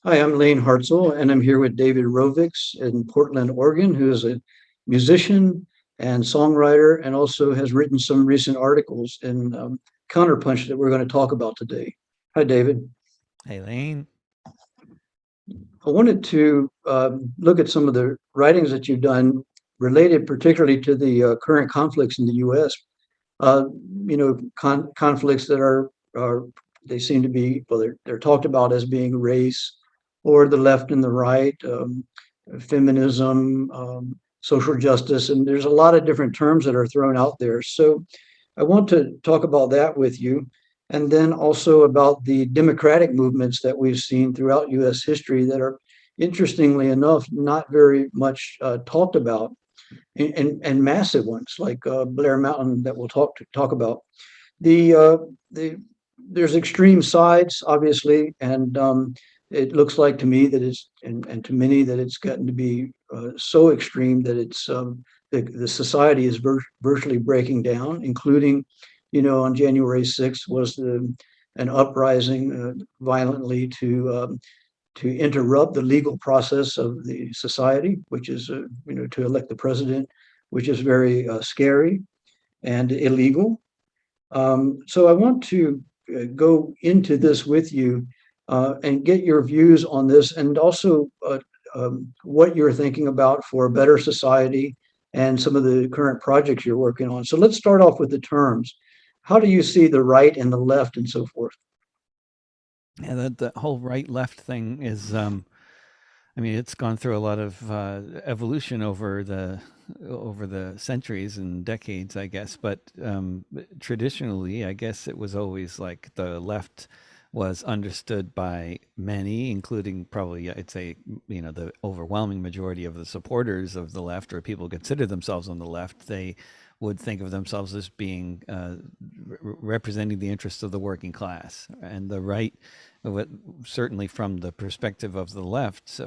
Hi, I'm Lane Hartzell, and I'm here with David Rovics in Portland, Oregon, who is a musician and songwriter and also has written some recent articles in Counterpunch that we're going to talk about today. Hi, David. Hey, Lane. I wanted to look at some of the writings that you've done related particularly to the current conflicts in the U.S. Uh, conflicts that are they seem to be, well, they're talked about as being race or the left and the right, feminism, social justice, and there's a lot of different terms that are thrown out there. So I want to talk about that with you, and then also about the democratic movements that we've seen throughout U.S. history that are, interestingly enough, not very much talked about, and massive ones like Blair Mountain that we'll talk about. The the There's extreme sides, obviously, and it looks like to me that and to many that it's gotten to be so extreme that the society is virtually breaking down, including, on January 6th was an uprising violently to interrupt the legal process of the society, which is, to elect the president, which is very scary and illegal. So I want to go into this with you and get your views on this, and also what you're thinking about for a better society and some of the current projects you're working on. So let's start off with the terms. How do you see the right and the left and so forth? Yeah, the whole right left thing is, I mean, it's gone through a lot of evolution over the centuries and decades, I guess. But traditionally, I guess it was always like the left was understood by many, including probably, I'd say, the overwhelming majority of the supporters of the left, or people who consider themselves on the left. They would think of themselves as being representing the interests of the working class, and the right, what certainly from the perspective of the left,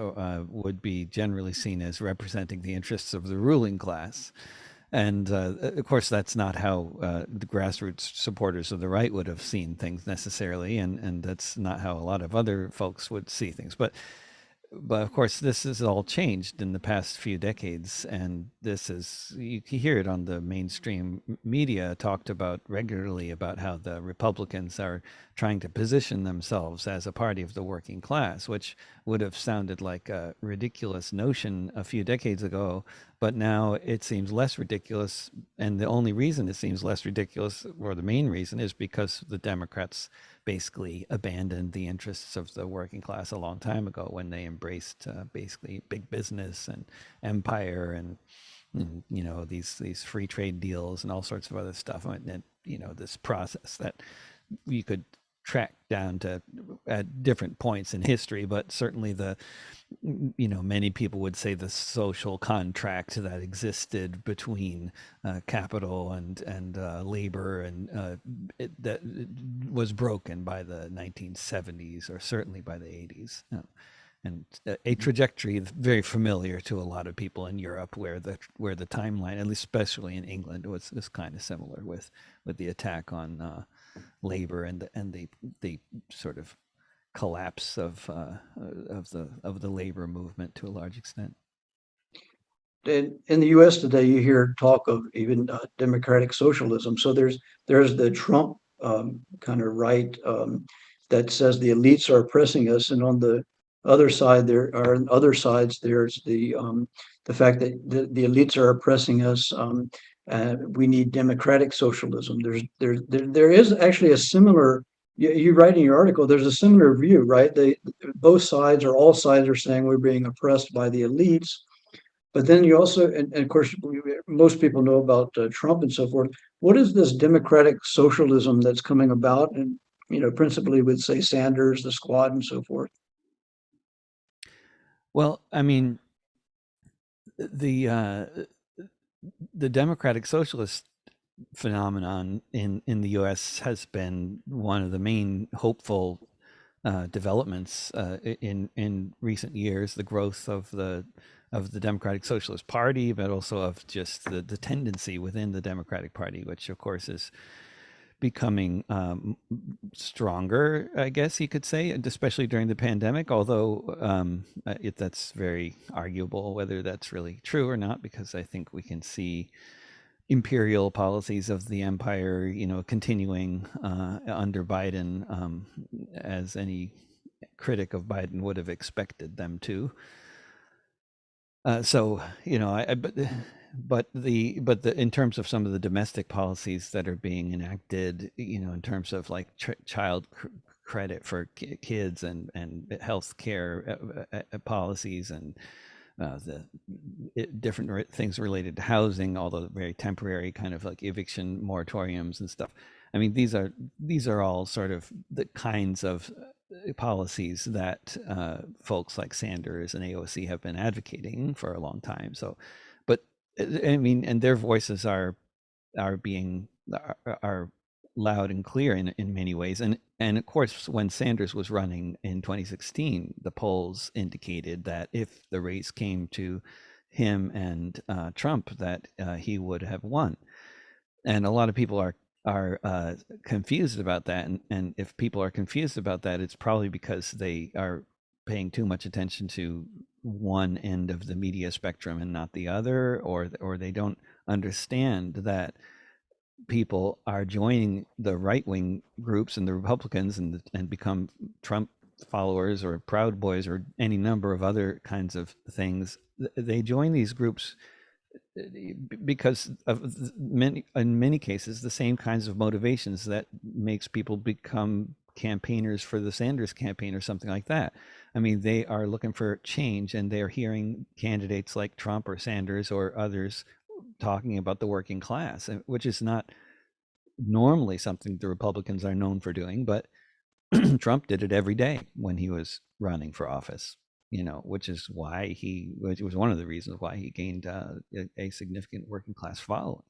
would be generally seen as representing the interests of the ruling class. And of course, that's not how the grassroots supporters of the right would have seen things necessarily, and that's not how a lot of other folks would see things. But of course, this has all changed in the past few decades, and this is, you can hear it on the mainstream media talked about regularly, about how the Republicans are trying to position themselves as a party of the working class, which would have sounded like a ridiculous notion a few decades ago, but now it seems less ridiculous. And the only reason it seems less ridiculous, or the main reason, is because the Democrats basically abandoned the interests of the working class a long time ago, when they embraced basically big business and empire, and these free trade deals and all sorts of other stuff. And this process that you could track down to at different points in history, but certainly many people would say the social contract that existed between capital and labor, and that was broken by the 1970s, or certainly by the 80s. And a trajectory very familiar to a lot of people in Europe, where the timeline, at least especially in England, was kind of similar with the attack on labor, and the sort of collapse of the labor movement to a large extent. In the U.S. today, you hear talk of even democratic socialism. So there's the Trump kind of right that says the elites are oppressing us, and on the other side, there are other sides. There's the fact that the elites are oppressing us. We need democratic socialism. There is actually a similar. You write in your article. There's a similar view, right? Both sides, or all sides, are saying we're being oppressed by the elites, but then you also, and of course, most people know about Trump and so forth. What is this democratic socialism that's coming about? And, principally with, say, Sanders, the Squad, and so forth. Well, I mean, the uh, the democratic socialist phenomenon in the U.S. has been one of the main hopeful developments in recent years. The growth of the Democratic Socialist Party, but also of just the tendency within the Democratic Party, which of course is becoming stronger, I guess you could say, especially during the pandemic. Although that's very arguable whether that's really true or not, because I think we can see imperial policies of the empire, continuing under Biden, as any critic of Biden would have expected them to. So but in terms of some of the domestic policies that are being enacted, in terms of like child credit for kids and health care policies and the different things related to housing, all the very temporary kind of like eviction moratoriums and stuff. I mean, these are all sort of the kinds of policies that folks like Sanders and AOC have been advocating for a long time. So, but I mean, and their voices are being are loud and clear in many ways. And of course, when Sanders was running in 2016, the polls indicated that if the race came to him and Trump, that he would have won. And a lot of people are confused about that. And if people are confused about that, it's probably because they are paying too much attention to one end of the media spectrum and not the other, or they don't understand that people are joining the right wing groups and the Republicans and become Trump followers or Proud Boys or any number of other kinds of things. They join these groups because of in many cases the same kinds of motivations that makes people become campaigners for the Sanders campaign or something like that. I mean, they are looking for change, and they're hearing candidates like Trump or Sanders or others talking about the working class, which is not normally something the Republicans are known for doing, but Trump did it every day when he was running for office, which is why which was one of the reasons why he gained a significant working class following,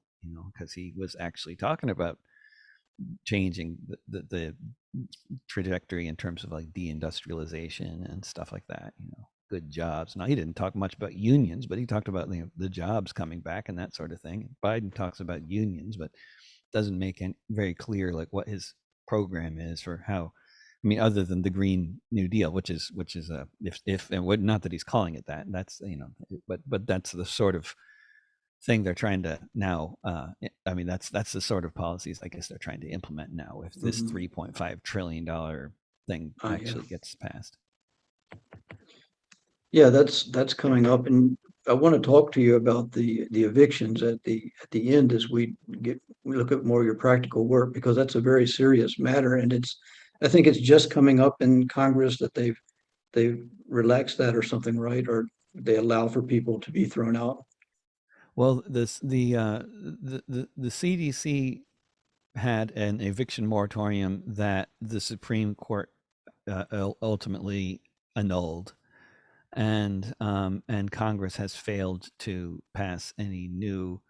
because he was actually talking about changing the trajectory in terms of like deindustrialization and stuff like that, good jobs. Now, he didn't talk much about unions, but he talked about the jobs coming back and that sort of thing. Biden talks about unions, but doesn't make it very clear like what his program is for how. I mean, other than the Green New Deal, which is a if and what, not that he's calling it that. That's but that's the sort of thing they're trying to now. I mean, that's the sort of policies I guess they're trying to implement now if this $3.5 trillion thing actually gets passed. Yeah, that's coming up, and I want to talk to you about the evictions at the end as we look at more of your practical work, because that's a very serious matter, and I think it's just coming up in Congress that they've relaxed that or something, right? Or they allow for people to be thrown out. Well, the CDC had an eviction moratorium that the Supreme Court ultimately annulled, and Congress has failed to pass any new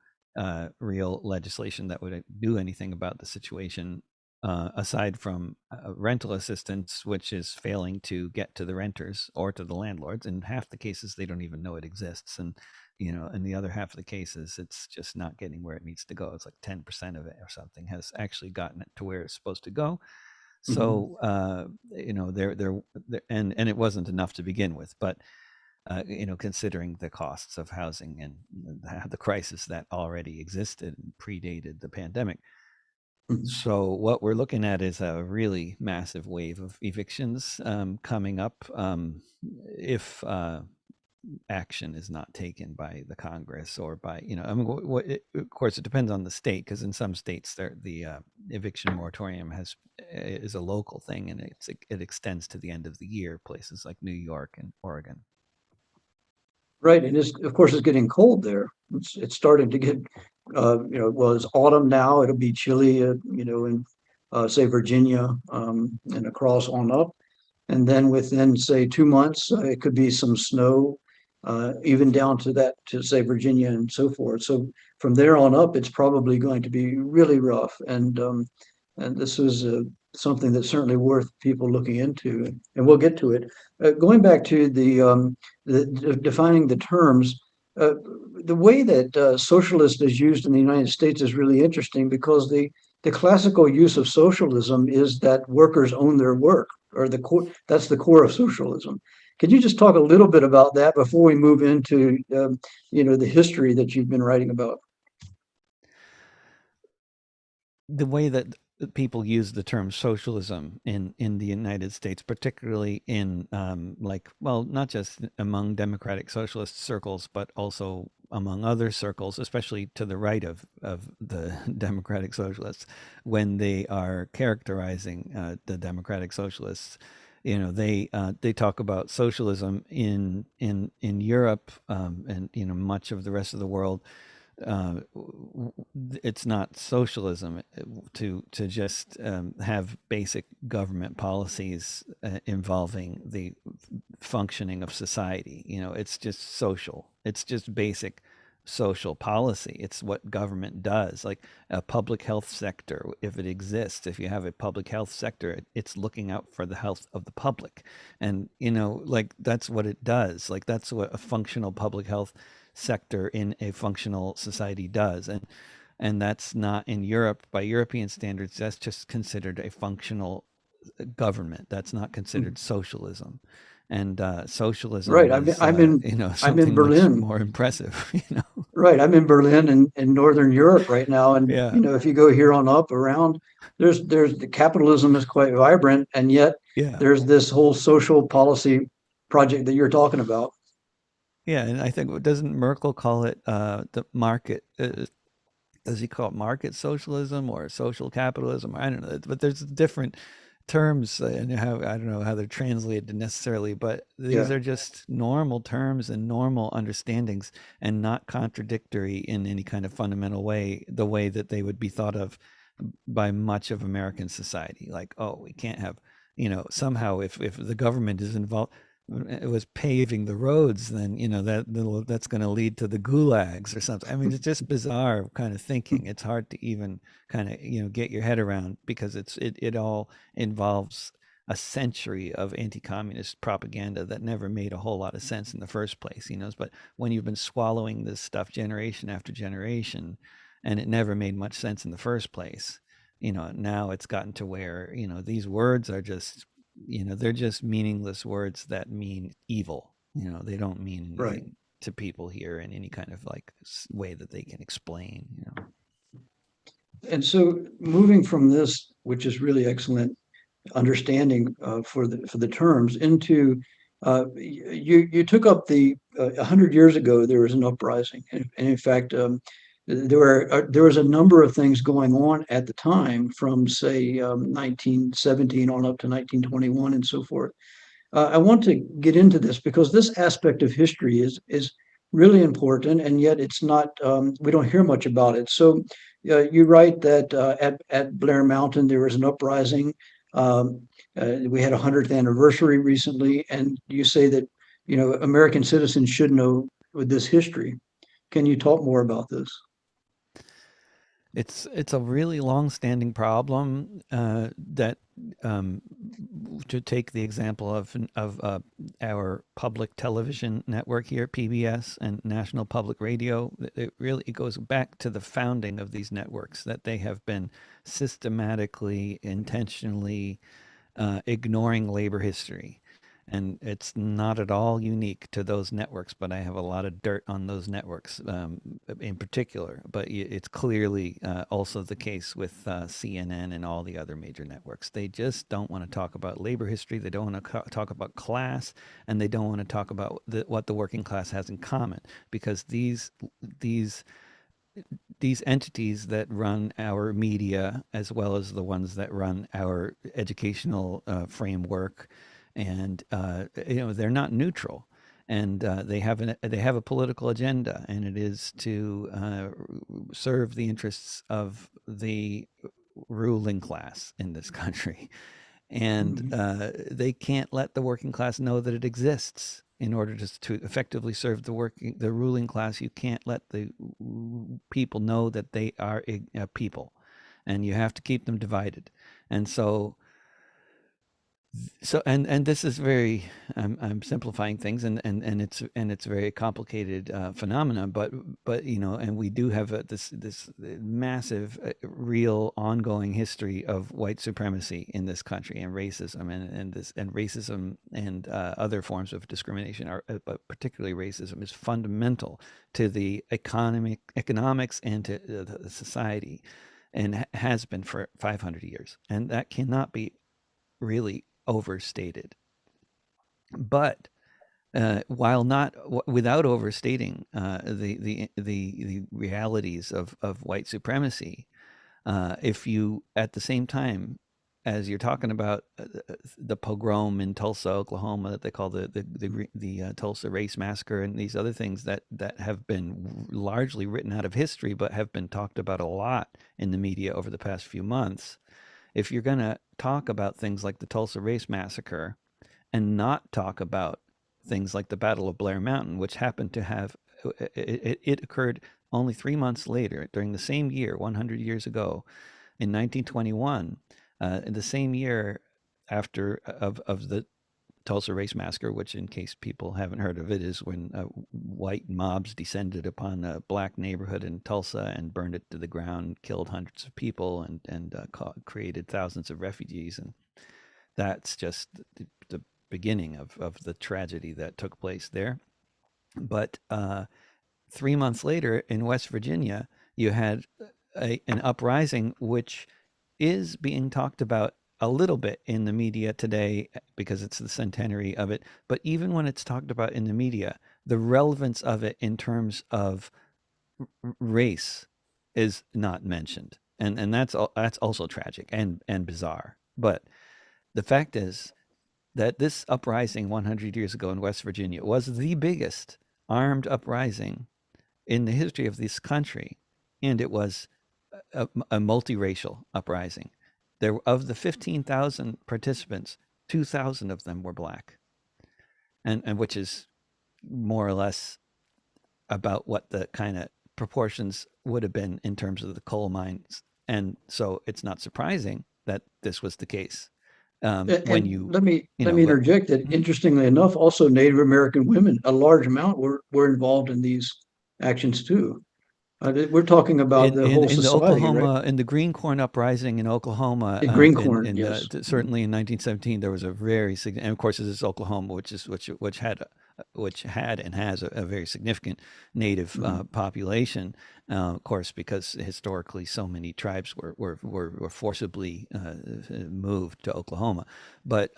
real legislation that would do anything about the situation, aside from rental assistance, which is failing to get to the renters or to the landlords. In half the cases, they don't even know it exists, and in the other half of the cases, it's just not getting where it needs to go. It's like 10% of it or something has actually gotten it to where it's supposed to go. So and it wasn't enough to begin with, but considering the costs of housing and the crisis that already existed and predated the pandemic. So what we're looking at is a really massive wave of evictions coming up, if action is not taken by the Congress or by, I mean, of course, it depends on the state, because in some states the eviction moratorium is a local thing, and it extends to the end of the year. Places like New York and Oregon. Right, and of course it's getting cold there. It's starting to get, well, it's autumn now. It'll be chilly, in say Virginia, and across on up. And then within, say, 2 months, it could be some snow, even down to that, to say Virginia and so forth. So from there on up, it's probably going to be really rough. And this is something that's certainly worth people looking into, and we'll get to it. Going back to defining the terms, the way that socialist is used in the United States is really interesting, because the classical use of socialism is that workers own their work, or the core. That's the core of socialism. Could you just talk a little bit about that before we move into, the history that you've been writing about? The way that people use the term socialism in the United States, particularly in like, well, not just among democratic socialist circles, but also among other circles, especially to the right of the democratic socialists, when they are characterizing the democratic socialists. They talk about socialism in Europe, and much of the rest of the world. It's not socialism to just have basic government policies involving the functioning of society. It's just social. It's just basic social policy. It's what government does. Like a public health sector, if it exists, if you have a public health sector, it's looking out for the health of the public. And, like that's what it does. Like that's what a functional public health sector in a functional society does. And that's not in Europe. By European standards, that's just considered a functional government. That's not considered socialism. And socialism Right. is, I'm in something much Berlin. more impressive. Right. I'm in Berlin in Northern Europe right now. And, Yeah, if you go here on up around, there's the capitalism is quite vibrant. And yet yeah, there's this whole social policy project that you're talking about. yeah. And I think, doesn't Merkel call it the market? Does he call it market socialism or social capitalism? I don't know, but there's different terms, and how I don't know how they're translated necessarily, but these Yeah. are just normal terms and normal understandings, and not contradictory in any kind of fundamental way, the way that they would be thought of by much of American society. Like, oh, we can't have, somehow if the government is involved, it was paving the roads, then that's going to lead to the gulags or something. I mean, it's just bizarre kind of thinking. It's hard to even kind of get your head around, because it all involves a century of anti-communist propaganda that never made a whole lot of sense in the first place. But when you've been swallowing this stuff generation after generation, and it never made much sense in the first place, now it's gotten to where these words are just, they're just meaningless words that mean evil. They don't mean Right. anything to people here in any kind of like way that they can explain. And so moving from this, which is really excellent understanding for the terms, into you took up the 100 years ago there was an uprising, and in fact, there was a number of things going on at the time, from say 1917 on up to 1921 and so forth. I want to get into this because this aspect of history is really important, and yet it's not. We don't hear much about it. So you write that at Blair Mountain there was an uprising. We had a 100th anniversary recently, and you say that American citizens should know this history. Can you talk more about this? It's a really long-standing problem, that, um, to take the example of our public television network here, PBS, and National Public Radio. It goes back to the founding of these networks, that they have been systematically, intentionally ignoring labor history. And it's not at all unique to those networks, but I have a lot of dirt on those networks, in particular. But it's clearly also the case with CNN and all the other major networks. They just don't want to talk about labor history. They don't want to talk about class, and they don't want to talk about what the working class has in common, because these these entities that run our media, as well as the ones that run our educational framework, and they're not neutral, and they have a political agenda, and it is to serve the interests of the ruling class in this country. And Mhm. they can't let the working class know that it exists. In order to effectively serve the ruling class, you can't let the people know that they are a people, and you have to keep them divided. And so So and this is very I'm simplifying things and it's a very complicated phenomena, but you know, and we do have this massive real ongoing history of white supremacy in this country, and racism, and racism and other forms of discrimination are, but particularly racism is fundamental to the economics and to the society, and has been for 500 years, and that cannot be really overstated. But while not without overstating the realities of white supremacy, if you at the same time as you're talking about the pogrom in Tulsa, Oklahoma, that they call the Tulsa Race Massacre, and these other things that have been largely written out of history, but have been talked about a lot in the media over the past few months, if you're going to talk about things like the Tulsa Race Massacre and not talk about things like the Battle of Blair Mountain, which happened to have it occurred only 3 months later during the same year, 100 years ago, in 1921, in the same year after of the Tulsa Race Massacre, which, in case people haven't heard of it, is when white mobs descended upon a black neighborhood in Tulsa and burned it to the ground, killed hundreds of people, and created thousands of refugees. And that's just the beginning of the tragedy that took place there. But 3 months later in West Virginia, you had an uprising which is being talked about a little bit in the media today because it's the centenary of it. But even when it's talked about in the media, the relevance of it in terms of race is not mentioned. And that's also tragic and bizarre. But the fact is that this uprising 100 years ago in West Virginia was the biggest armed uprising in the history of this country, and it was a multiracial uprising. There, of the 15,000 participants, 2,000 of them were black, and which is more or less about what the kind of proportions would have been in terms of the coal mines. And so it's not surprising that this was the case when And you, you let know, me interject that Mhm. interestingly enough, also Native American women, a large amount were involved in these actions too. We're talking about the whole In the society, right? Oklahoma in the Green Corn Uprising in Oklahoma, Green corn, yes. Mhm. certainly in 1917, there was a very significant, and of course, this is Oklahoma, which had and has a very significant native Mhm. population, of course, because historically so many tribes were forcibly moved to Oklahoma. But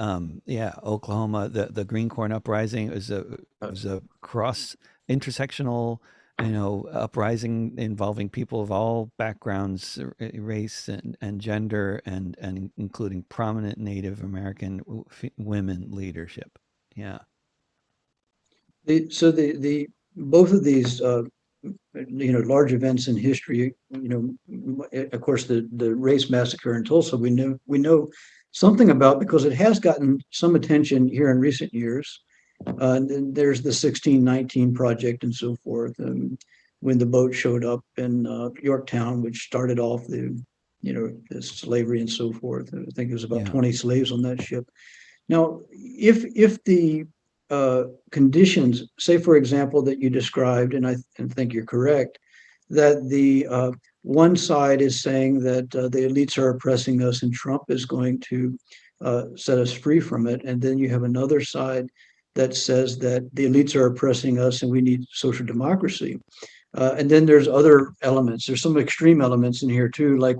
yeah, Oklahoma, the Green Corn Uprising Uh, was a cross intersectional, you know, uprising involving people of all backgrounds, race and gender, and including prominent Native American women leadership. Yeah, the both of these large events in history, of course the race massacre in Tulsa we know something about because it has gotten some attention here in recent years. And then there's the 1619 project and so forth. When the boat showed up in Yorktown, which started off the slavery and so forth. I think it was about yeah. 20 slaves on that ship. Now, if the conditions, say for example, that you described, and think you're correct, that the one side is saying that the elites are oppressing us and Trump is going to set us free from it, and then you have another side that says that the elites are oppressing us and we need social democracy. And then there's other elements. There's some extreme elements in here too, like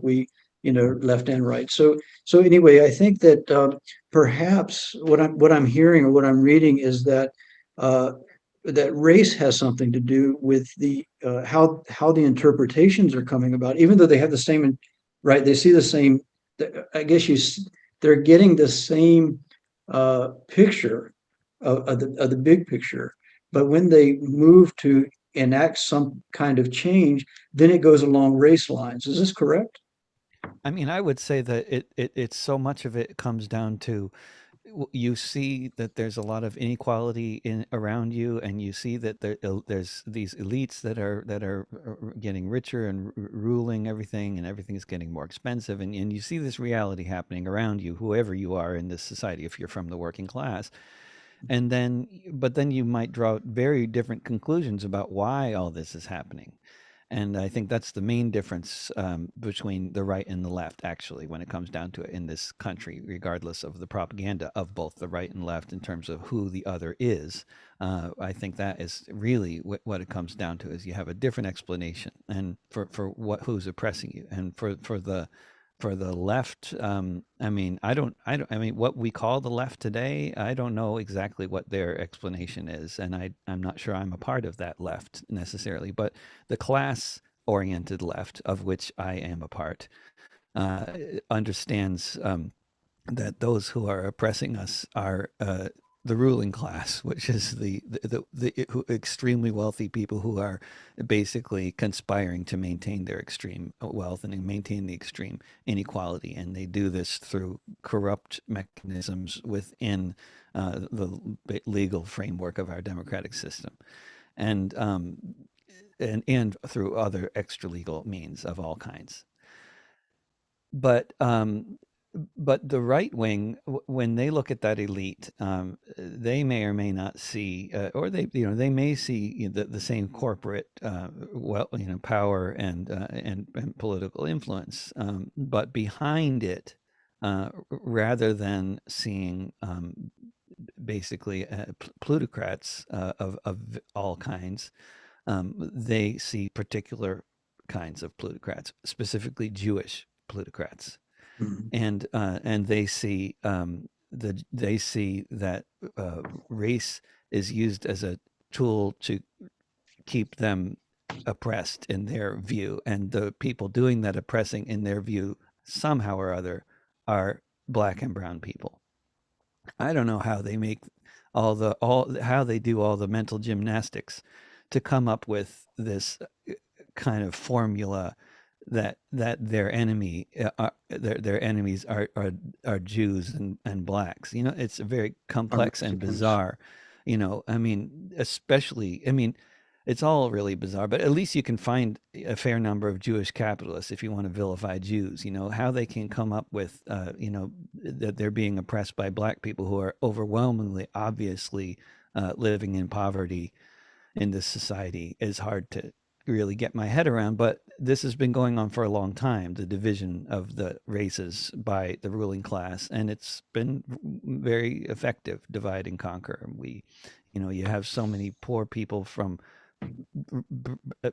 left and right. So anyway, I think that perhaps what I'm hearing or what I'm reading is that uh, that race has something to do with the how the interpretations are coming about, even though they have the same, right? They see the same. I guess they're getting the same picture of the big picture, but when they move to enact some kind of change, then it goes along race lines. Is this correct? I mean, I would say that it's so much of it comes down to you see that there's a lot of inequality in around you, and you see that there's these elites that are getting richer and ruling everything, and everything is getting more expensive, and you see this reality happening around you, whoever you are in this society, if you're from the working class. And then but then you might draw very different conclusions about why all this is happening. And I think that's the main difference between the right and the left, actually, when it comes down to it in this country, regardless of the propaganda of both the right and left in terms of who the other is. I think that is really what it comes down to: is you have a different explanation, and for what who's oppressing you, and for the left. I mean, what we call the left today, I don't know exactly what their explanation is, and I'm not sure I'm a part of that left necessarily. But the class oriented left, of which I am a part, uh, understands that those who are oppressing us are the ruling class, which is the extremely wealthy people who are basically conspiring to maintain their extreme wealth and maintain the extreme inequality. And they do this through corrupt mechanisms within the legal framework of our democratic system. And and through other extra legal means of all kinds. But but the right wing, when they look at that elite, they may or may not see, or they may see, the same corporate, power and political influence, but behind it, rather than seeing basically plutocrats of all kinds, they see particular kinds of plutocrats, specifically Jewish plutocrats, Mhm. and they see that race is used as a tool to keep them oppressed in their view, and the people doing that oppressing in their view somehow or other are black and brown people. I don't know how they make all how they do all the mental gymnastics to come up with this kind of formula that their enemies are Jews and blacks. It's very Are complex and Mexicans. bizarre. I mean, especially, I mean, it's all really bizarre, but at least you can find a fair number of Jewish capitalists if you want to vilify Jews. How they can come up with, that they're being oppressed by black people who are overwhelmingly, obviously, living in poverty in this society is hard to really get my head around. But this has been going on for a long time, the division of the races by the ruling class, and it's been very effective, divide and conquer. You have so many poor people from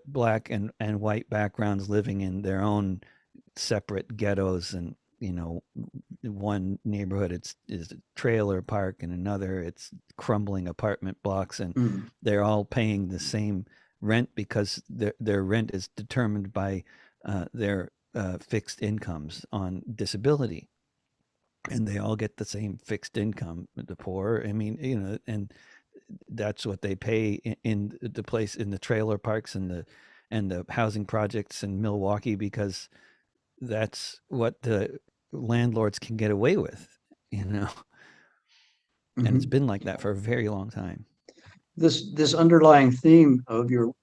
black and white backgrounds living in their own separate ghettos, and one neighborhood is a trailer park, and another it's crumbling apartment blocks, and Mhm. they're all paying the same rent because their rent is determined by their fixed incomes on disability, and they all get the same fixed income. The poor, I mean, and that's what they pay in the place, in the trailer parks and the housing projects in Milwaukee, because that's what the landlords can get away with, you know, and it's Mhm. been like that for a very long time. This underlying theme of your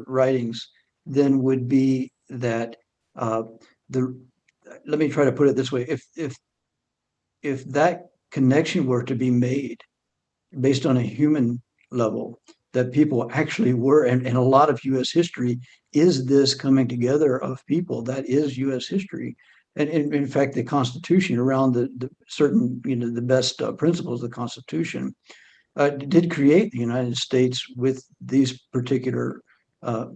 writings then would be that uh, the let me try to put it this way: if that connection were to be made based on a human level, that people actually were, and a lot of U.S. history is this coming together of people. That is U.S. history. And in fact, the Constitution, around the certain, the best principles of the Constitution, did create the United States with these particular, uh,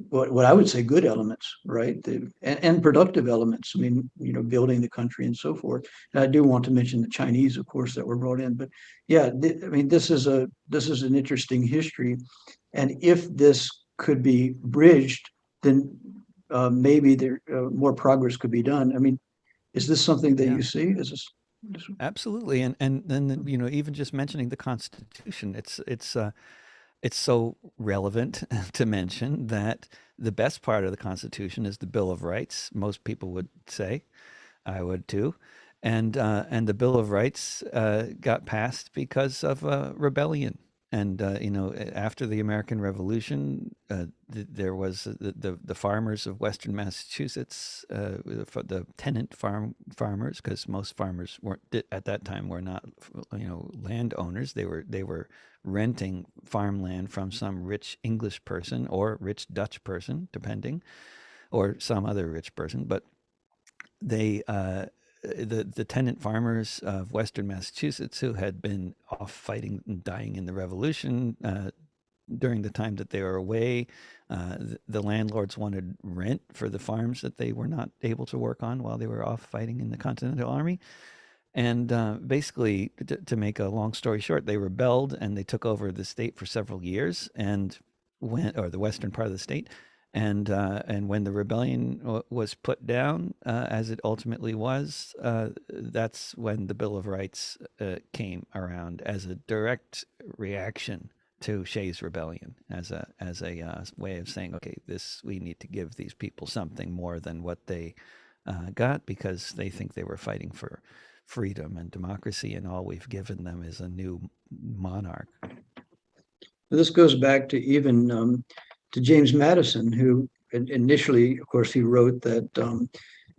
what I would say, good elements, right? And productive elements. I mean, building the country and so forth. And I do want to mention the Chinese, of course, that were brought in. But yeah, I mean, this is an interesting history, and if this could be bridged, then maybe there more progress could be done. I mean, is this something that Yeah, you see? Is this absolutely. And then, even just mentioning the Constitution, it's so relevant to mention that the best part of the Constitution is the Bill of Rights. Most people would say, I would too. and the Bill of Rights got passed because of a rebellion. And after the American Revolution, there was the farmers of Western Massachusetts, the tenant farmers, because most farmers weren't at that time were not landowners. They were renting farmland from some rich English person or rich Dutch person, depending, or some other rich person. But they the tenant farmers of Western Massachusetts, who had been off fighting and dying in the Revolution during the time that they were away, the landlords wanted rent for the farms that they were not able to work on while they were off fighting in the Continental Army. And basically, to make a long story short, they rebelled and they took over the state for several years, and or the western part of the state. And when the rebellion was put down, as it ultimately was, that's when the Bill of Rights came around as a direct reaction to Shays' rebellion, as a way of saying, okay, this we need to give these people something more than what they got, because they think they were fighting for freedom and democracy, and all we've given them is a new monarch. This goes back to even to James Madison, who initially, of course, he wrote that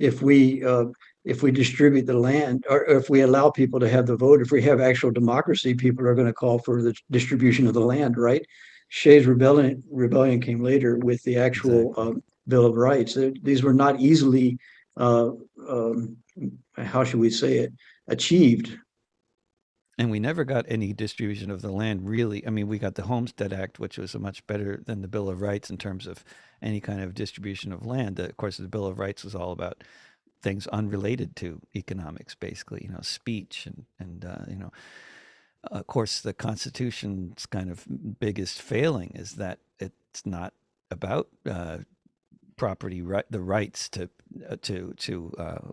if we uh, if we distribute the land, or if we allow people to have the vote, if we have actual democracy, people are going to call for the distribution of the land, right? Shays' rebellion came later with the actual Exactly. Bill of Rights. These were not easily, uh, um, how should we say it, achieved. And we never got any distribution of the land, really. I mean, we got the Homestead Act, which was much better than the Bill of Rights in terms of any kind of distribution of land. Of course, the Bill of Rights was all about things unrelated to economics, basically, speech and of course, the Constitution's kind of biggest failing is that it's not about property right, the rights to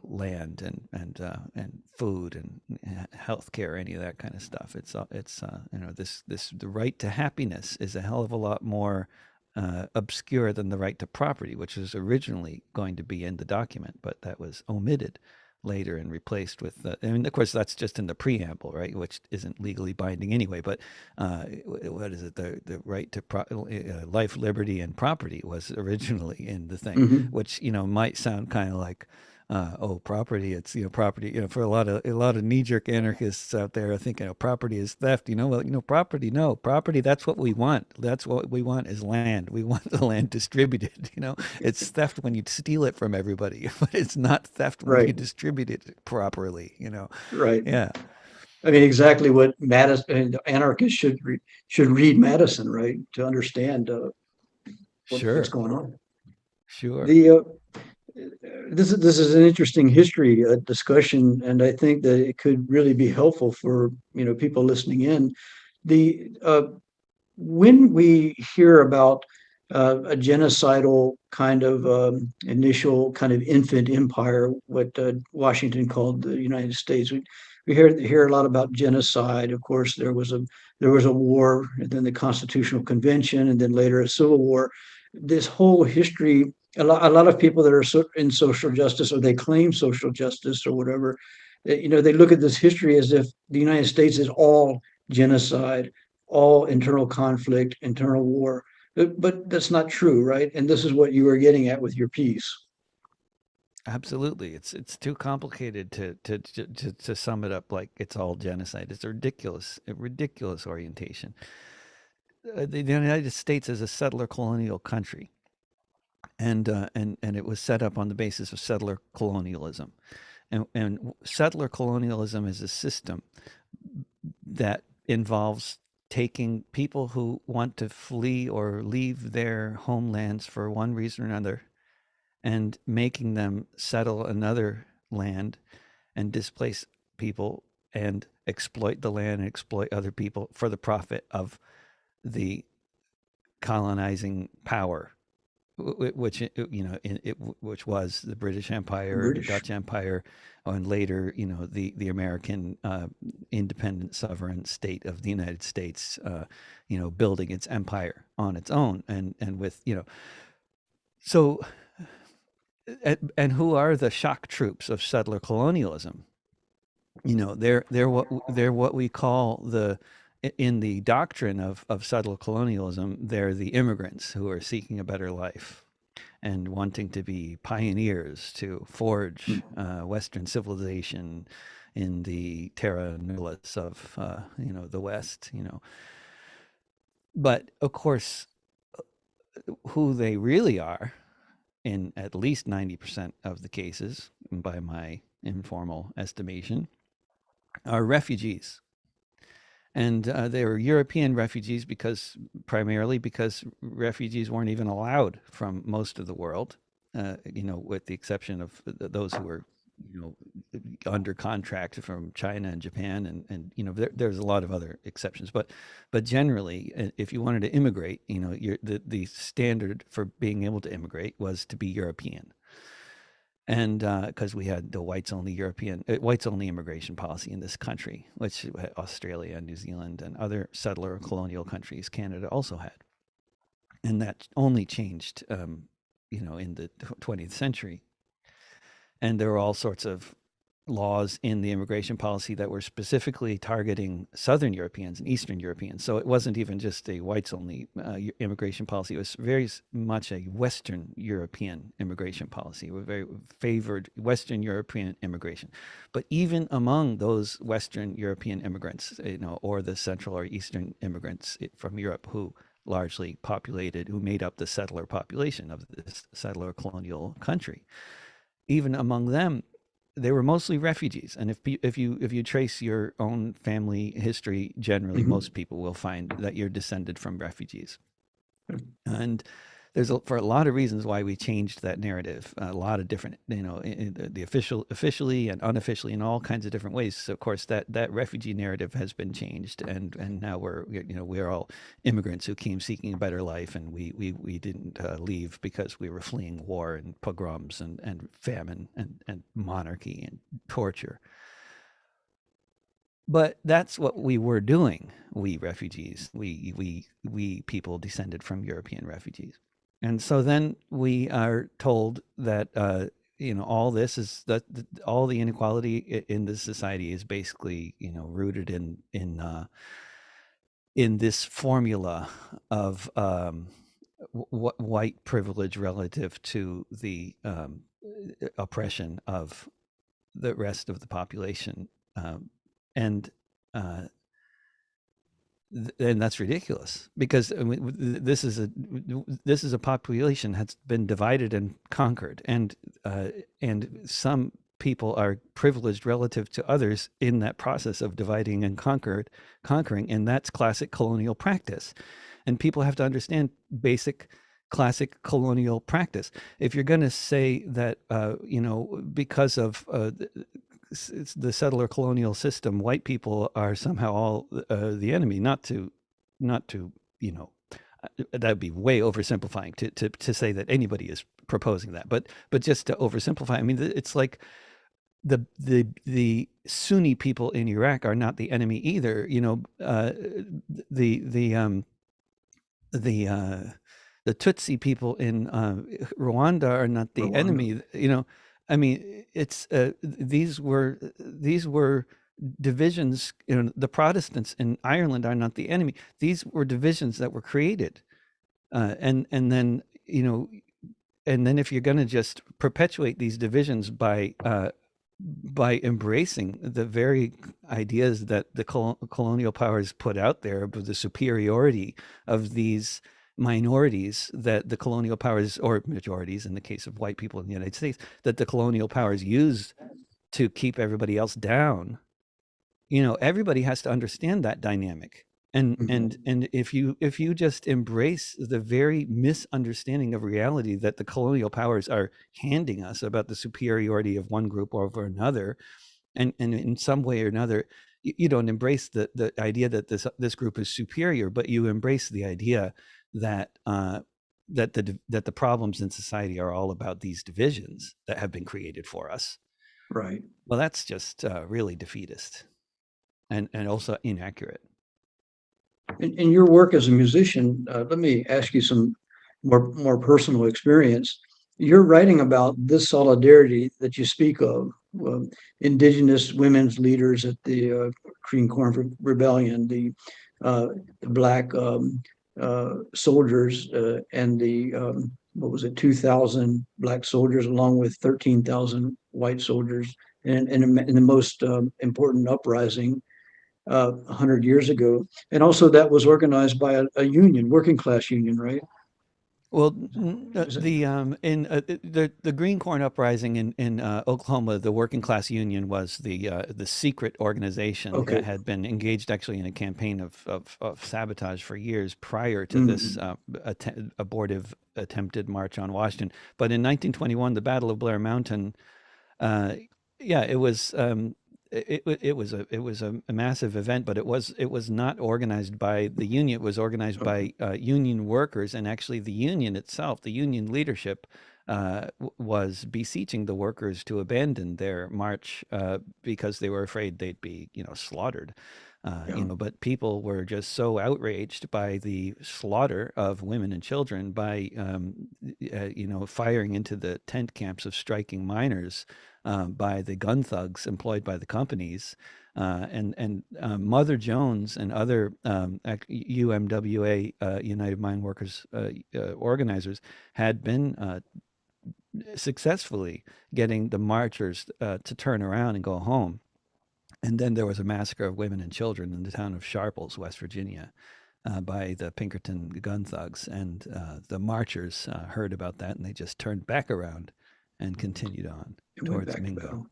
land and food and health care, any of that kind of stuff. It's this the right to happiness is a hell of a lot more obscure than the right to property, which was originally going to be in the document, but that was omitted later and replaced with I mean, of course, that's just in the preamble, right, which isn't legally binding anyway. But what is it? The right to life, liberty, and property was originally in the thing, Mhm. which might sound kind of like oh, property. It's property. For a lot of knee jerk anarchists out there, I think property is theft. Well, property. No, property. That's what we want. That's what we want is land. We want the land distributed. It's theft when you steal it from everybody, but it's not theft when you Right, distribute it properly. right. Yeah, I mean, exactly what Madison anarchists should read Madison, right, to understand what's sure, going on. sure. The this is an interesting history discussion, and I think that it could really be helpful for people listening in. The when we hear about a genocidal kind of initial kind of infant empire, what Washington called the United States, we hear a lot about genocide. Of course, there was a war, and then the Constitutional Convention, and then later a civil war. This whole history, a lot of people that are in social justice, or they claim social justice or whatever, they look at this history as if the United States is all genocide, all internal conflict, internal war. But that's not true, right? And this is what you were getting at with your piece. Absolutely. It's too complicated to sum it up like it's all genocide. It's a ridiculous orientation. The United States is a settler colonial country, and it was set up on the basis of settler colonialism. And settler colonialism is a system that involves taking people who want to flee or leave their homelands for one reason or another and making them settle another land and displace people and exploit the land and exploit other people for the profit of the colonizing power, which which was the British Empire, the British. Dutch Empire, and later the American independent sovereign state of the United States, building its empire on its own, and with so and who are the shock troops of settler colonialism? They're what we call in the doctrine of subtle colonialism, they're the immigrants who are seeking a better life and wanting to be pioneers to forge Western civilization in the terra nullius of the West. But of course, who they really are, in at least 90% of the cases, by my informal estimation, are refugees. And they were European refugees primarily because refugees weren't even allowed from most of the world, with the exception of those who were, you know, under contract from China and Japan, and there's a lot of other exceptions, but generally, if you wanted to immigrate, the standard for being able to immigrate was to be European. And because we had the whites only immigration policy in this country, which Australia and New Zealand and other settler colonial countries, Canada also had, and that only changed, in the 20th century. And there were all sorts of laws in the immigration policy that were specifically targeting Southern Europeans and Eastern Europeans. So it wasn't even just a whites only immigration policy. It was very much a Western European immigration policy. We very favored Western European immigration. But even among those Western European immigrants, or the Central or Eastern immigrants from Europe who made up the settler population of this settler colonial country, even among them, they were mostly refugees. And if you trace your own family history, generally Mhm. most people will find that you're descended from refugees. And for a lot of reasons why we changed that narrative, a lot of different, the officially and unofficially, in all kinds of different ways. So of course that refugee narrative has been changed, and now we're all immigrants who came seeking a better life, and we didn't leave because we were fleeing war and pogroms and famine and monarchy and torture. But that's what we were doing, we refugees, we people descended from European refugees. And so then we are told that all this is that all the inequality in this society is basically rooted in this formula of white privilege relative to the oppression of the rest of the population, and uh, and that's ridiculous because I mean, this is a population that's been divided and conquered, and some people are privileged relative to others in that process of dividing and conquering, and that's classic colonial practice. And people have to understand basic classic colonial practice. If you're going to say that, because of the settler colonial system, white people are somehow all the enemy. Not to that'd be way oversimplifying to say that anybody is proposing that, but just to oversimplify, I mean, it's like the Sunni people in Iraq are not the enemy either. The Tutsi people in Rwanda are not the Rwanda. enemy. I mean, it's these were divisions. The Protestants in Ireland are not the enemy. These were divisions that were created, and then if you're going to just perpetuate these divisions by embracing the very ideas that the colonial powers put out there of the superiority of these minorities that the colonial powers, or majorities in the case of white people in the United States, that the colonial powers use to keep everybody else down. Everybody has to understand that dynamic. and and Mhm. and if you just embrace the very misunderstanding of reality that the colonial powers are handing us about the superiority of one group over another, and in some way or another, you don't embrace the idea that this group is superior, but you embrace the idea that that the problems in society are all about these divisions that have been created for us. Right. Well, that's just really defeatist and also inaccurate. In your work as a musician, let me ask you some more personal experience. you're writing about this solidarity that you speak of, indigenous women's leaders at the Korean Corn Rebellion, uh, the black soldiers, and the what was it, 2,000 black soldiers, along with 13,000 white soldiers, in the most important uprising 100 years ago. And also, that was organized by a union, working class union, right? Well, Is it? the in the Green Corn Uprising in Oklahoma, the Working Class Union was the secret organization that Okay. had been engaged actually in a campaign of sabotage for years prior to this Mhm. abortive attempted march on Washington. But in 1921, the Battle of Blair Mountain, uh, yeah, it was it was a massive event, but it was not organized by the union. It was organized Okay. by union workers, and actually the union itself, the union leadership, was beseeching the workers to abandon their march because they were afraid they'd be, you know, slaughtered. Yeah. But people were just so outraged by the slaughter of women and children by, firing into the tent camps of striking miners by the gun thugs employed by the companies. And Mother Jones and other UMWA United Mine Workers organizers had been successfully getting the marchers to turn around and go home. And then there was a massacre of women and children in the town of Sharples, West Virginia, by the Pinkerton gun thugs. And the marchers heard about that and they just turned back around and continued on It went towards back to Mingo. battle.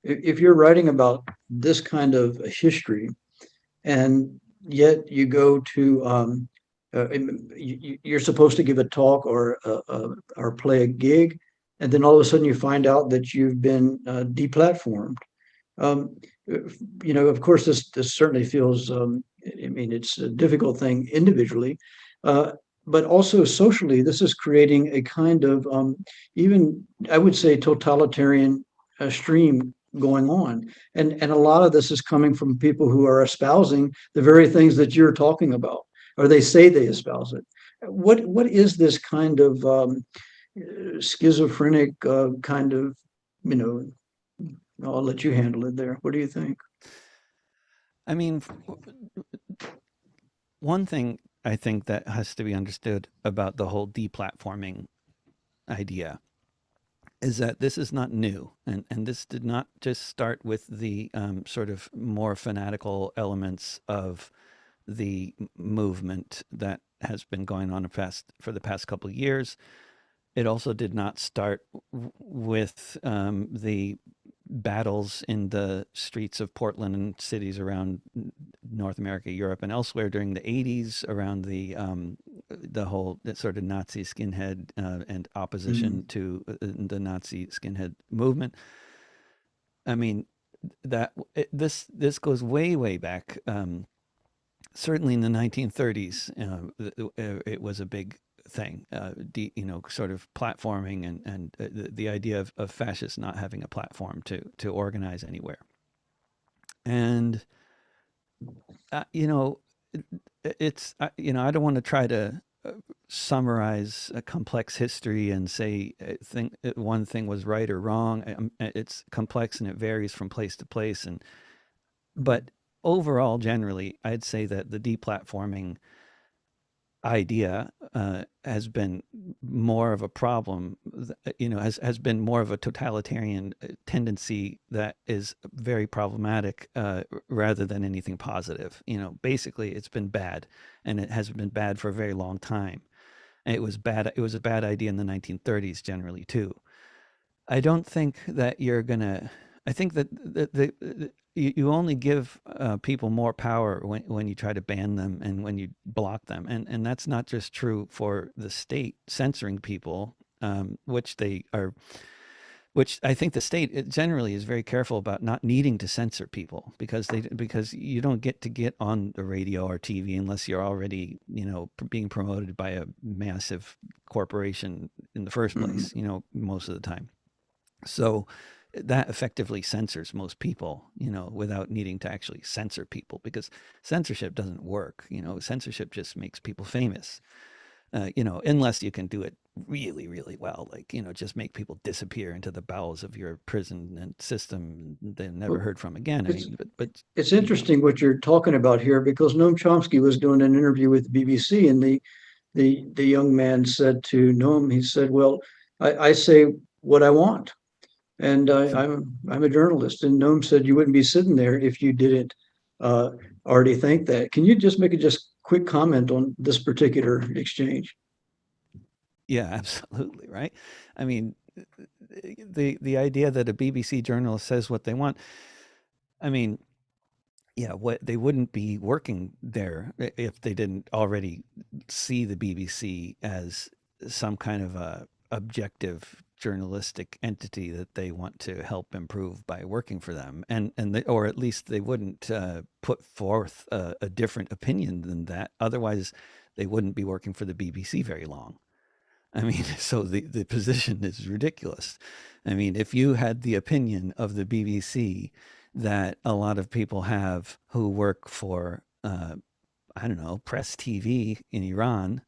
If you're writing about this kind of history, and yet you go to you're supposed to give a talk or play a gig, and then all of a sudden you find out that you've been deplatformed. Um, of course, this certainly feels. I mean, it's a difficult thing individually, uh, but also socially. This is creating a kind of even, I would say, totalitarian stream going on, and a lot of this is coming from people who are espousing the very things that you're talking about, or they say they espouse it. What is this kind of schizophrenic kind of, you know, I'll let you handle it there. What do you think? I mean, one thing I think that has to be understood about the whole deplatforming idea is that this is not new. And this did not just start with the sort of more fanatical elements of the movement that has been going on for the past couple of years. It also did not start with the battles in the streets of Portland and cities around North America, Europe, and elsewhere during the 80s around the whole sort of Nazi skinhead and opposition Mm, to the Nazi skinhead movement. I mean, this goes way back. Certainly in the 1930s, it was a big thing. Sort of platforming and the idea of fascists not having a platform to organize anywhere. And uh, you know, it's I don't want to try to summarize a complex history and say one thing was right or wrong. It's complex and it varies from place to place. And mm, but overall, generally, I'd say that the deplatforming idea has been more of a problem, has been more of a totalitarian tendency that is very problematic rather than anything positive. Basically, it's been bad, and it has been bad for a very long time. And it was bad. It was a bad idea in the 1930s, generally too. I don't think that you're gonna. I think that you only give people more power when you try to ban them and when you block them, and that's not just true for the state censoring people, which they are. Which I think the state generally is very careful about not needing to censor people because you don't get on the radio or TV unless you're already being promoted by a massive corporation in the first mm, place. Most of the time. So that effectively censors most people, without needing to actually censor people because censorship doesn't work. Censorship just makes people famous. unless you can do it really, really well, like, just make people disappear into the bowels of your prison and system, and they're never Well, heard from again. I it's mean, but it's you know, interesting what you're talking about here because Noam Chomsky was doing an interview with the BBC, and the young man said to Noam, he said, "Well, I say what I want, and I'm a journalist." And Noam said, "You wouldn't be sitting there if you didn't uh, already think that." Can you just make a just quick comment on this particular exchange? yeah, absolutely, right? I mean, the idea that a BBC journalist says what they want. I mean, yeah, what they wouldn't be working there if they didn't already see the BBC as some kind of a objective journalistic entity that they want to help improve by working for them, and they, or at least they wouldn't put forth a different opinion than that. Otherwise, they wouldn't be working for the BBC very long. I mean, so the position is ridiculous. I mean, if you had the opinion of the BBC that a lot of people have who work for, I don't know, press TV in Iran,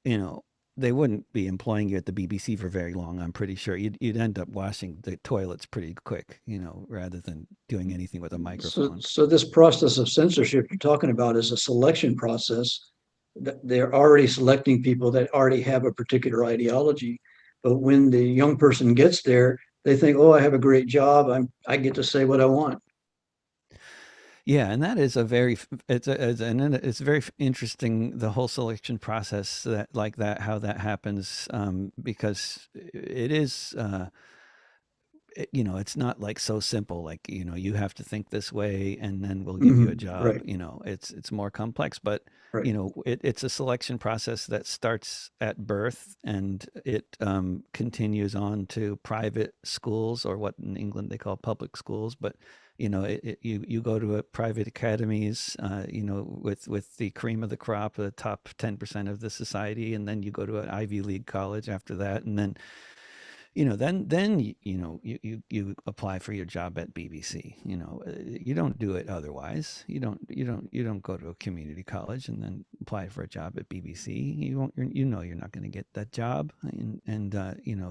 you know, they wouldn't be employing you at the BBC for very long. I'm pretty sure you'd end up washing the toilets pretty quick, rather than doing anything with a microphone. So this process of censorship you're talking about is a selection process. They're already selecting people that already have a particular ideology. But when the young person gets there, they think, "Oh, I have a great job. I get to say what I want." Yeah, and that is a very it's very interesting, the whole selection process, that like that, how that happens, because it is it's not like so simple, like, you have to think this way and then we'll give you a job. Right, It's more complex, but right. it's a selection process that starts at birth, and it continues on to private schools, or what in England they call public schools. But you go to a private academies, with the cream of the crop, the top 10% of the society, and then you go to an Ivy League college after that, and then then you apply for your job at BBC. You don't do it otherwise. You don't go to a community college and then apply for a job at BBC. You won't. You're not going to get that job, and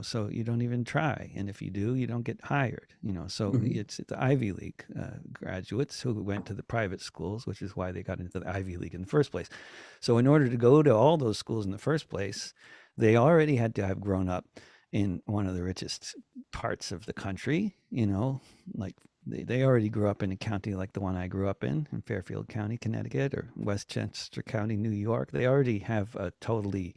so you don't even try. And if you do, you don't get hired. So Mhm. it's the Ivy League graduates who went to the private schools, which is why they got into the Ivy League in the first place. So in order to go to all those schools in the first place, they already had to have grown up in one of the richest parts of the country, like they already grew up in a county like the one I grew up in Fairfield County, Connecticut, or Westchester County, New York. They already have a totally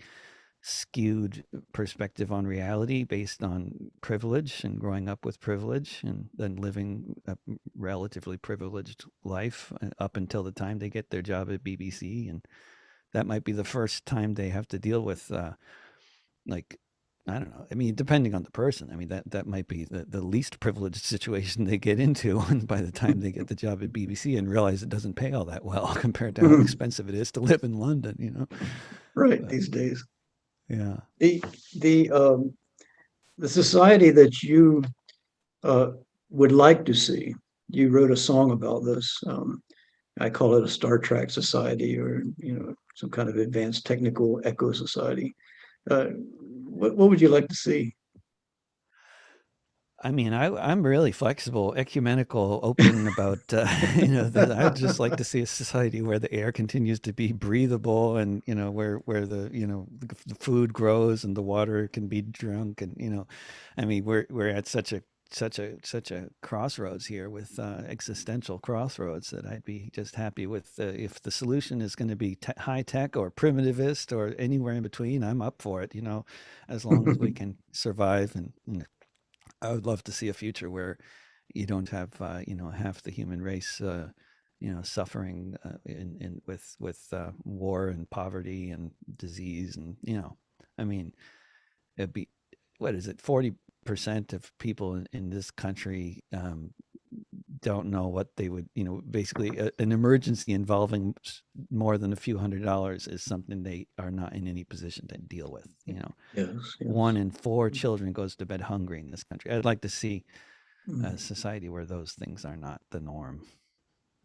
skewed perspective on reality based on privilege and growing up with privilege and then living a relatively privileged life up until the time they get their job at BBC. And that might be the first time they have to deal with like, I don't know. I mean, depending on the person, I mean that might be the least privileged situation they get into, and by the time they get the job at BBC and realize it doesn't pay all that well compared to how expensive it is to live in London. Right, But these days. yeah. The the um, the society that you uh, would like to see. You wrote a song about this. I call it a Star Trek society, or some kind of advanced technical eco society. What would you like to see? I mean, I'm really flexible, ecumenical, open about, that I'd just like to see a society where the air continues to be breathable, and, where the food grows and the water can be drunk. And, I mean, we're at such a crossroads here, with existential crossroads, that I'd be just happy with, if the solution is going to be high tech or primitivist or anywhere in between. I'm up for it, as long as we can survive. And I would love to see a future where you don't have, half the human race, suffering with war and poverty and disease, and I mean, it'd be, what is it, 40% of people in this country don't know what they would, basically an emergency involving more than a few $100s is something they are not in any position to deal with. Yes, One yes. in four children goes to bed hungry in this country. I'd like to see a Mm. society where those things are not the norm.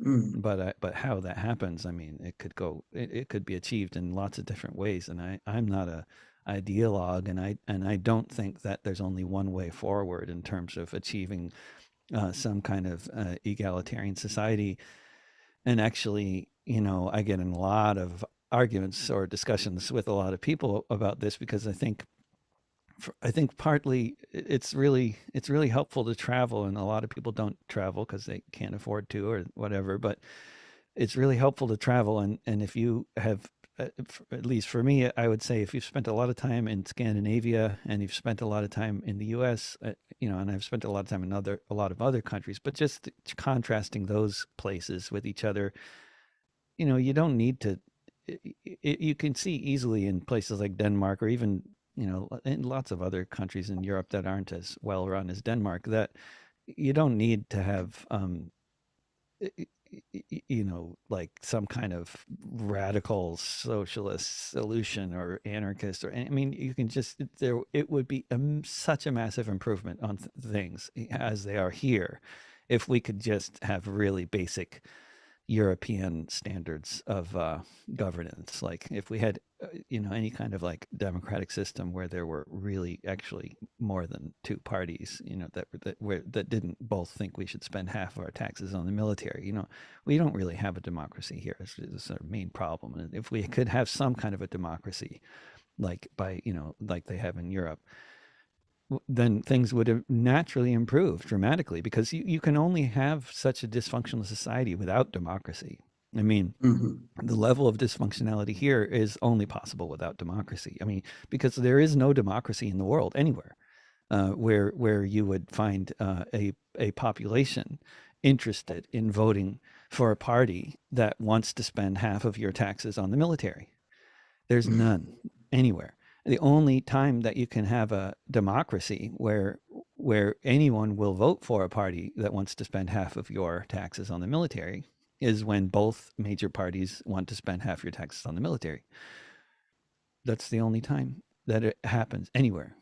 Mm, But how that happens, I mean, it could be achieved in lots of different ways. And I'm not a ideologue, and I don't think that there's only one way forward in terms of achieving some kind of egalitarian society. And actually, I get in a lot of arguments or discussions with a lot of people about this because I think partly it's really helpful to travel, and a lot of people don't travel because they can't afford to or whatever. But it's really helpful to travel, and if you have, at least for me, I would say if you've spent a lot of time in Scandinavia and you've spent a lot of time in the U.S., and I've spent a lot of time in a lot of other countries, but just contrasting those places with each other, you don't need to. You can see easily in places like Denmark, or even in lots of other countries in Europe that aren't as well run as Denmark, that you don't need to have like some kind of radical socialist solution or anarchist, or I mean, you can just there. It would be such a massive improvement on things as they are here, if we could just have really basic European standards of governance. Like if we had, any kind of like democratic system where there were really actually more than two parties, that didn't both think we should spend half of our taxes on the military. We don't really have a democracy here. It's our main problem. And if we could have some kind of a democracy, like they have in Europe, then things would have naturally improved dramatically, because you can only have such a dysfunctional society without democracy. I mean, mhm. the level of dysfunctionality here is only possible without democracy. I mean, because there is no democracy in the world anywhere where you would find a population interested in voting for a party that wants to spend half of your taxes on the military. There's none anywhere. The only time that you can have a democracy where anyone will vote for a party that wants to spend half of your taxes on the military is when both major parties want to spend half your taxes on the military. That's the only time that it happens anywhere.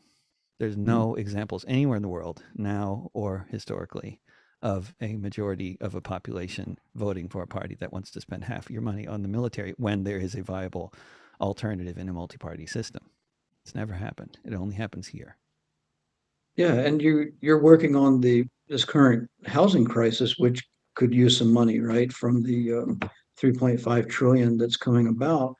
There's no examples anywhere in the world, now or historically, of a majority of a population voting for a party that wants to spend half your money on the military when there is a viable alternative in a multi-party system. It's never happened. It only happens here. Yeah, and you're working on this current housing crisis, which could use some money, right, from the 3.5 trillion that's coming about.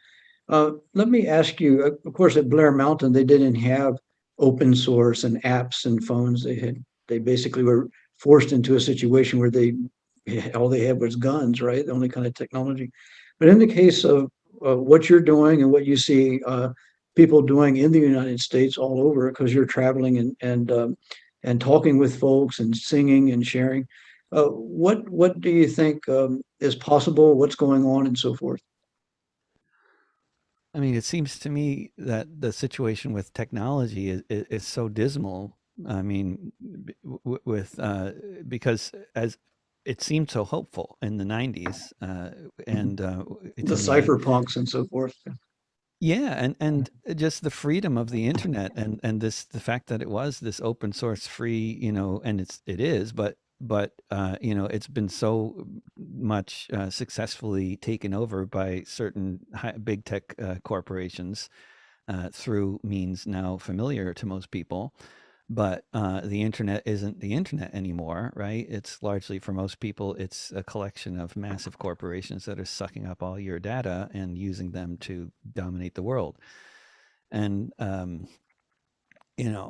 Let me ask you, of course, at Blair Mountain, they didn't have open source and apps and phones. They basically were forced into a situation where all they had was guns, right? The only kind of technology. But in the case of what you're doing and what you see people doing in the United States all over, because you're traveling and talking with folks and singing and sharing, what do you think is possible? What's going on and so forth? I mean, it seems to me that the situation with technology is so dismal. I mean, with because as it seemed so hopeful in the 90s, and The to me, cypherpunks and so forth. yeah, and just the freedom of the internet, and the fact that it was this open source free, and it is, but it's been so much successfully taken over by certain big tech corporations through means now familiar to most people. But the internet isn't the internet anymore, right? It's largely, for most people, it's a collection of massive corporations that are sucking up all your data and using them to dominate the world. And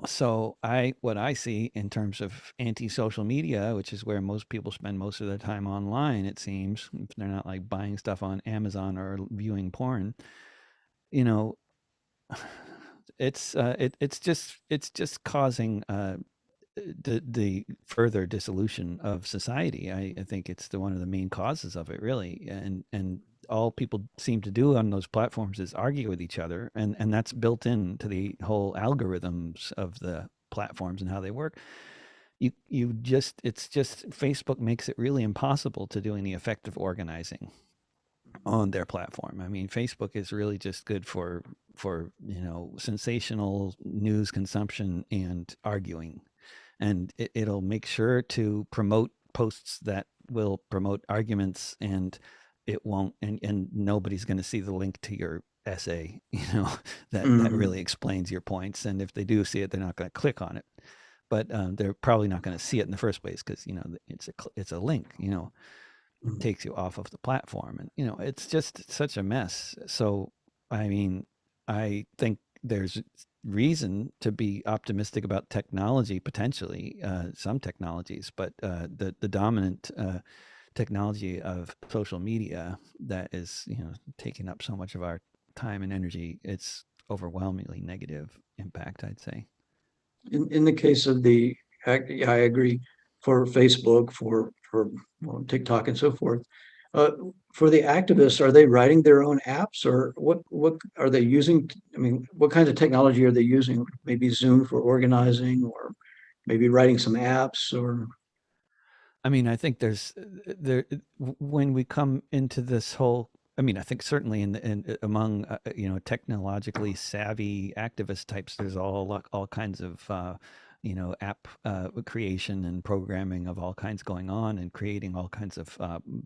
so what I see in terms of anti-social media, which is where most people spend most of their time online, it seems, if they're not like buying stuff on Amazon or viewing porn, you know, it's just causing the further dissolution of society. I think it's one of the main causes of it, really. And all people seem to do on those platforms is argue with each other, and that's built into the whole algorithms of the platforms and how they work. You just it's just Facebook makes it really impossible to do any effective organizing on their platform. I mean, Facebook is really just good for sensational news consumption and arguing, and it'll make sure to promote posts that will promote arguments, and it won't, and nobody's going to see the link to your essay, that Mhm. really explains your points. And if they do see it, they're not going to click on it. But they're probably not going to see it in the first place because it's a link. Mhm. Takes you off of the platform, and it's just such a mess. So I mean, I think there's reason to be optimistic about technology, potentially some technologies, but the dominant technology of social media that is taking up so much of our time and energy, it's overwhelmingly negative impact, I'd say. In the case of yeah, I agree, for Facebook, for well, TikTok and so forth. Uh, for the activists, are they writing their own apps, or what are they using? I mean, what kinds of technology are they using? Maybe Zoom for organizing, or maybe writing some apps, or I mean, I think there when we come into this whole. I mean, I think certainly in among technologically savvy activist types, there's all kinds of app creation and programming of all kinds going on, and creating all kinds of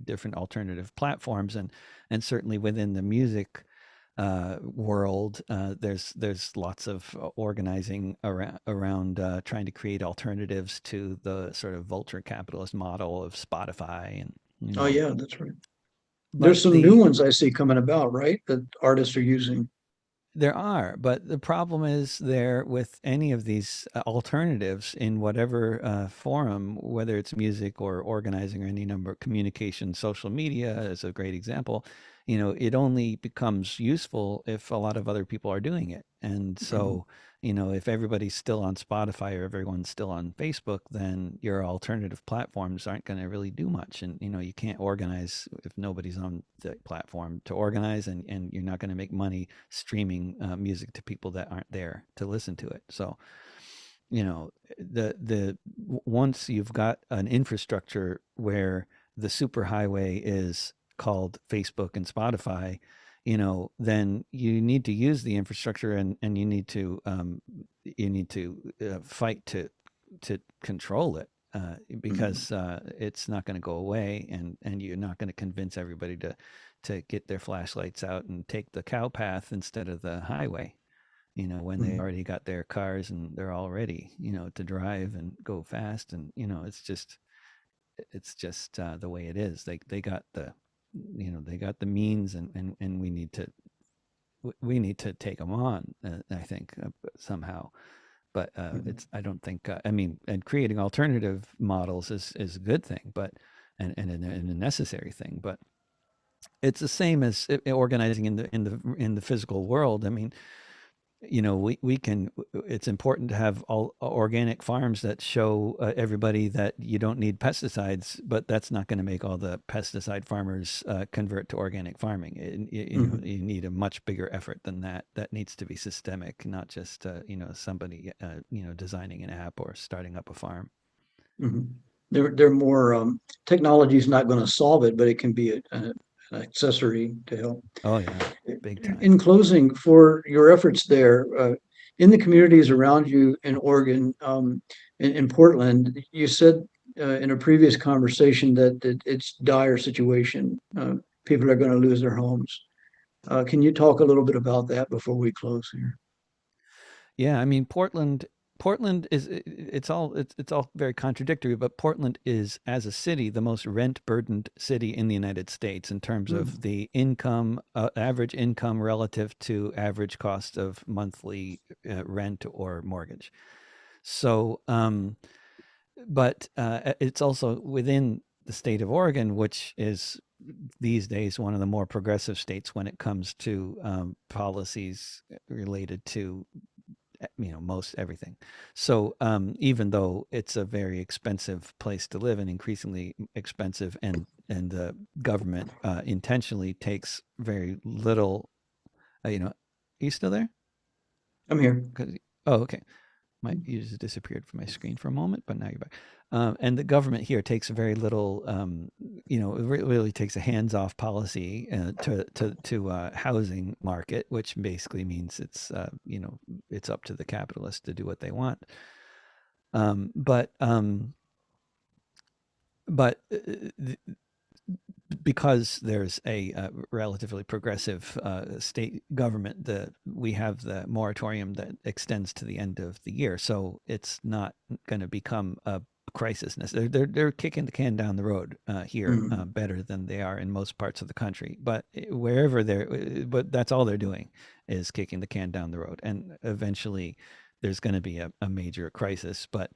different alternative platforms, and certainly within the music world, there's lots of organizing around trying to create alternatives to the sort of vulture capitalist model of Spotify, and oh yeah, that's right. but There's some new the ones I see coming about, right? That artists are using. there are, but the problem is there with any of these alternatives in whatever forum, whether it's music or organizing or any number of communication, social media is a great example. It only becomes useful if a lot of other people are doing it. And Mhm. so, if everybody's still on Spotify or everyone's still on Facebook, then your alternative platforms aren't going to really do much. And, you can't organize if nobody's on the platform to organize, and you're not going to make money streaming music to people that aren't there to listen to it. So, the once you've got an infrastructure where the superhighway is called Facebook and Spotify, then you need to use the infrastructure, and you need to fight to control it, Mhm. because it's not going to go away, and you're not going to convince everybody to get their flashlights out and take the cow path instead of the highway, when they Mhm. already got their cars and they're all ready, to drive and go fast. And, it's just the way it is. They got the means, and we need to take them on, I think, somehow. But Mhm. it's I don't think I mean, and creating alternative models is a good thing, but and a necessary thing. But it's the same as organizing in the physical world. I mean, we can, it's important to have all organic farms that show everybody that you don't need pesticides, but that's not going to make all the pesticide farmers convert to organic farming. Mhm. You need a much bigger effort than that. That needs to be systemic, not just somebody designing an app or starting up a farm. Mhm. They're more, technology is not going to solve it, but it can be an accessory to help. Oh yeah, big time. In closing, for your efforts there, in the communities around you in Oregon, in Portland, you said in a previous conversation that it's dire situation. People are going to lose their homes. Can you talk a little bit about that before we close here? Yeah, I mean, Portland is, it's all very contradictory, but Portland is, as a city, the most rent burdened city in the United States in terms of Hmm. the income, average income relative to average cost of monthly rent or mortgage. So, but it's also within the state of Oregon, which is these days one of the more progressive states when it comes to policies related to most everything. So even though it's a very expensive place to live, and increasingly expensive, and the government intentionally takes very little, are you still there? I'm here. 'Cause- oh, okay. You just disappeared from my screen for a moment, but now you're back. And the government here takes very little, it really takes a hands-off policy to housing market, which basically means it's up to the capitalists to do what they want. But but because there's a relatively progressive state government, we have the moratorium that extends to the end of the year, so it's not going to become a crisis. They're kicking the can down the road here Mm. better than they are in most parts of the country. But wherever but that's all they're doing is kicking the can down the road, and eventually there's going to be a major crisis. But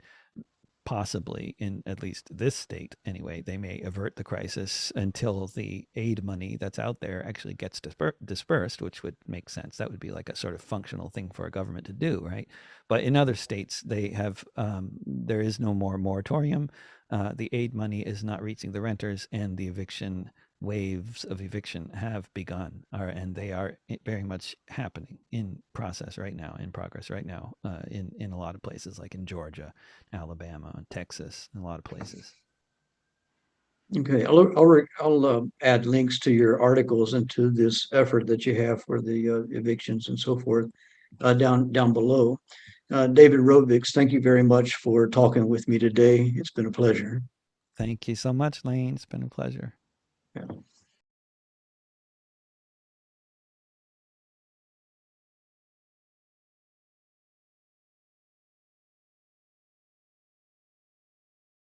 possibly in at least this state anyway, they may avert the crisis until the aid money that's out there actually gets dispersed, which would make sense. That would be like a sort of functional thing for a government to do, right? But in other states, there is no more moratorium. The aid money is not reaching the renters, and the eviction waves of eviction have begun, and they are very much happening in progress right now, in a lot of places, like in Georgia, Alabama, and Texas, and a lot of places. Okay, I'll add links to your articles and to this effort that you have for the evictions and so forth down below. David Rovics, thank you very much for talking with me today. It's been a pleasure. Thank you so much, Lane. It's been a pleasure. Yeah.